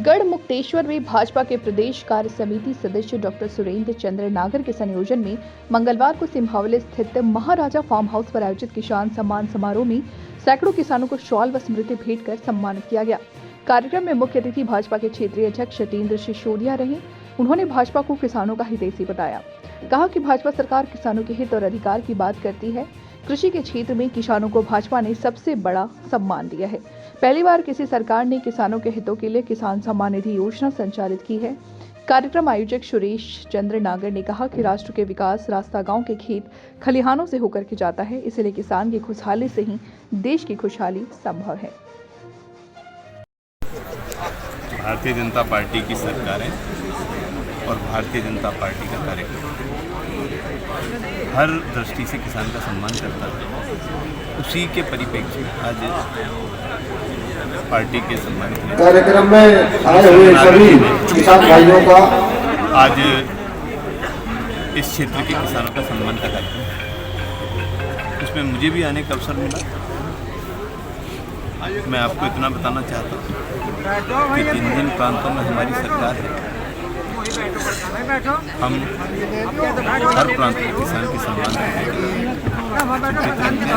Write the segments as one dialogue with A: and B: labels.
A: गढ़मुक्तेश्वर में भाजपा के प्रदेश कार्य समिति सदस्य डॉक्टर सुरेंद्र चंद्र नागर के संयोजन में मंगलवार को सिंभावली स्थित महाराजा फार्म हाउस पर आयोजित किसान सम्मान समारोह में सैकड़ों किसानों को शॉल व स्मृति भेंट कर सम्मानित किया गया। कार्यक्रम में मुख्य अतिथि भाजपा के क्षेत्रीय अध्यक्ष सतेंद्र सिसोदिया रहे। उन्होंने भाजपा को किसानों का हितैषी बताया। कहा कि भाजपा सरकार किसानों के हित और अधिकार की बात करती है। कृषि के क्षेत्र में किसानों को भाजपा ने सबसे बड़ा सम्मान दिया है। पहली बार किसी सरकार ने किसानों के हितों के लिए किसान सम्मान निधि योजना संचालित की है। कार्यक्रम आयोजक सुरेश चंद्र नागर ने कहा कि राष्ट्र के विकास रास्ता गांव के खेत खलिहानों से होकर के जाता है, इसलिए किसान की खुशहाली से ही देश की खुशहाली संभव है।
B: भारतीय जनता पार्टी की सरकार है और भारतीय जनता पार्टी का कार्यक्रम हर दृष्टि से किसान का सम्मान करता है। उसी के परिप्रेक्ष्य में आज पार्टी के सम्मानित
C: कार्यक्रम में आए हुए सभी किसान भाइयों का
B: आज इस क्षेत्र के किसानों का सम्मान का कार्यक्रम है। उसमें मुझे भी आने का अवसर मिला। मैं आपको इतना बताना चाहता हूँ कि 3 दिन प्रांतों में हमारी सरकार है। हम हर प्रांत के किसान के सम्मान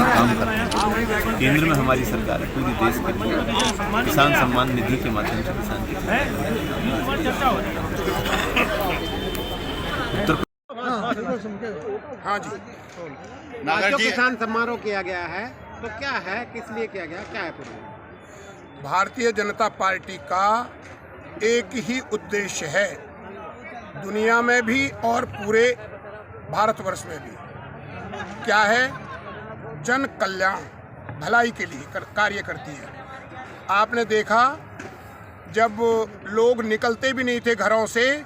B: काम करते हैं। केंद्र में हमारी सरकार है, पूरे देश के लिए किसान सम्मान निधि के माध्यम से किसान
D: हाँ जी नागर जी, किसान समारोह किया गया है तो क्या है, किस लिए किया गया, क्या है पूरा?
E: भारतीय जनता पार्टी का एक ही उद्देश्य है, दुनिया में भी और पूरे भारतवर्ष में भी। क्या है? जन कल्याण, भलाई के लिए कार्य करती है। आपने देखा जब लोग निकलते भी नहीं थे घरों से,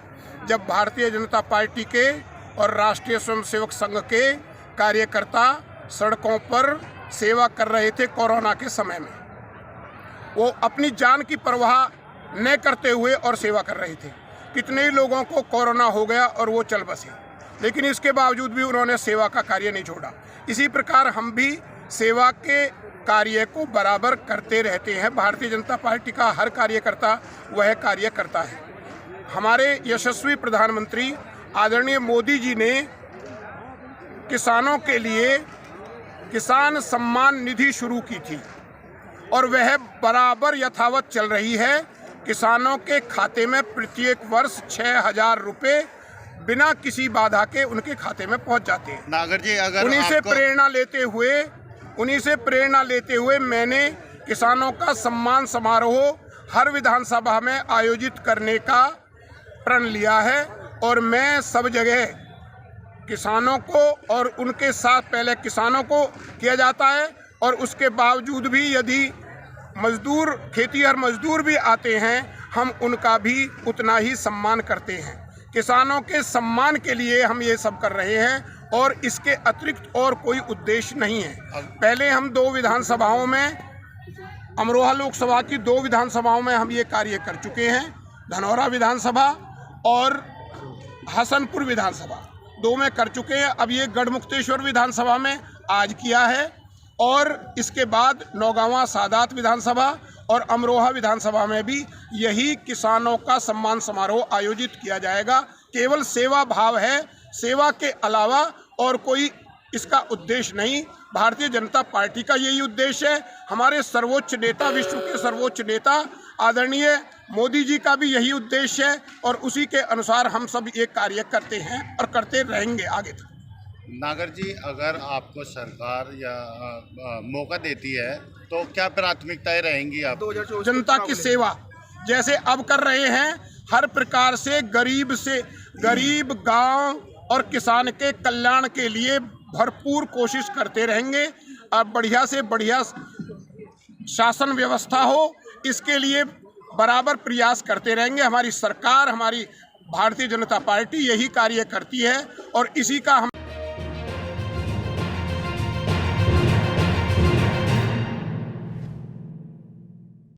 E: जब भारतीय जनता पार्टी के और राष्ट्रीय स्वयंसेवक संघ के कार्यकर्ता सड़कों पर सेवा कर रहे थे कोरोना के समय में, वो अपनी जान की परवाह न करते हुए और सेवा कर रहे थे। कितने ही लोगों को कोरोना हो गया और वो चल बसे, लेकिन इसके बावजूद भी उन्होंने सेवा का कार्य नहीं छोड़ा। इसी प्रकार हम भी सेवा के कार्य को बराबर करते रहते हैं। भारतीय जनता पार्टी का हर कार्यकर्ता वह कार्य करता है। हमारे यशस्वी प्रधानमंत्री आदरणीय मोदी जी ने किसानों के लिए किसान सम्मान निधि शुरू की थी और वह बराबर यथावत चल रही है। किसानों के खाते में प्रत्येक वर्ष 6,000 रुपये बिना किसी बाधा के उनके खाते में पहुंच जाते हैं।
D: नागर जी, अगर
E: उन्हीं से प्रेरणा लेते हुए मैंने किसानों का सम्मान समारोह हर विधानसभा में आयोजित करने का प्रण लिया है और मैं सब जगह किसानों को और उनके साथ पहले किसानों को किया जाता है और उसके बावजूद भी यदि मजदूर, खेतीहर मजदूर भी आते हैं, हम उनका भी उतना ही सम्मान करते हैं। किसानों के सम्मान के लिए हम ये सब कर रहे हैं और इसके अतिरिक्त और कोई उद्देश्य नहीं है। पहले हम 2 विधानसभाओं में, अमरोहा लोकसभा की 2 विधानसभाओं में हम ये कार्य कर चुके हैं। धनौरा विधानसभा और हसनपुर विधानसभा 2 में कर चुके हैं। अब ये गढ़मुक्तेश्वर विधानसभा में आज किया है और इसके बाद नौगांवा सादात विधानसभा और अमरोहा विधानसभा में भी यही किसानों का सम्मान समारोह आयोजित किया जाएगा। केवल सेवा भाव है, सेवा के अलावा और कोई इसका उद्देश्य नहीं। भारतीय जनता पार्टी का यही उद्देश्य है। हमारे सर्वोच्च नेता, विश्व के सर्वोच्च नेता आदरणीय मोदी जी का भी यही उद्देश्य है और उसी के अनुसार हम सब ये कार्य करते हैं और करते रहेंगे आगे तक।
D: नागर जी, अगर आपको सरकार या मौका देती है तो क्या प्राथमिकताएं रहेंगी आप?
E: जनता की सेवा जैसे अब कर रहे हैं, हर प्रकार से गरीब गांव और किसान के कल्याण के लिए भरपूर कोशिश करते रहेंगे और बढ़िया से बढ़िया शासन व्यवस्था हो, इसके लिए बराबर प्रयास करते रहेंगे। हमारी सरकार, हमारी भारतीय जनता पार्टी यही कार्य करती है और इसी का हम